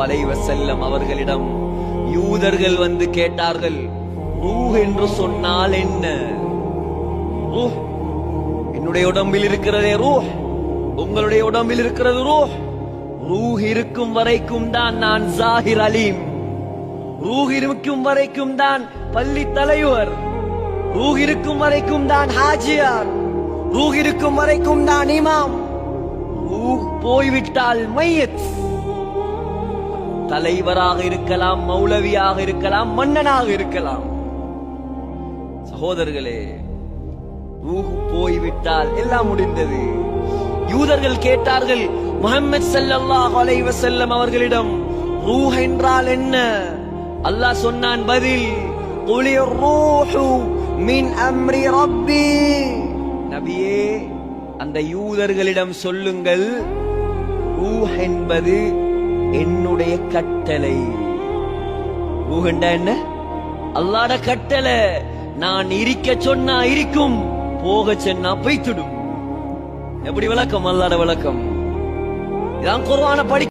அலைஹி வஸல்லம் அவர்களிடம் யூதர்கள் வந்து கேட்டார்கள், ரூஹ் என்று சொன்னால் என்ன? ரூஹ் என்னுடைய உடம்பில் இருக்கிறதே ரூஹ், உங்களுடைய உடம்பில் இருக்கிறது ரூஹ். ரூஹ் இருக்கும் வரைக்கும் தான் நான் ஜாஹிர் அலீம், ரூஹ் இருக்கும் வரைக்கும் தான் பள்ளி தலைவர், ரூஹ் இருக்கும் வரைக்கும் தான் ஹாஜியார், ரூஹ் இருக்கும் வரைக்கும் தான் இமாம். ரூஹ் போய்விட்டால் மையத். தலைவராக இருக்கலாம், மௌலவியாக இருக்கலாம், மன்னனாக இருக்கலாம். சகோதரர்களே, ரூஹ் போய்விட்டால் எல்லாம் முடிந்தது. யூதர்கள் கேட்டார்கள் முஹம்மது ஸல்லல்லாஹு அலைஹி வஸல்லம் அவர்களிடம், ரூஹ் என்றால் என்ன? அல்லாஹ் சொன்னான் பதில், குலிர் ரூஹு மின் அம்ரி ரப்பி. நபியே, அந்த யூதர்களிடம் சொல்லுங்கள், ரூஹ் என்பது என்னுடைய கட்டளை. ரூஹ் என்றா என்ன? அல்லாஹ்வுடைய கட்டளை. நான் இருக்க சொன்னா இருக்கும், போக சொன்னா போய்த்துடும். எப்படி விளக்கம்? அல்லாஹ்வுடைய விளக்கம். இதான் குர்ஆனை படி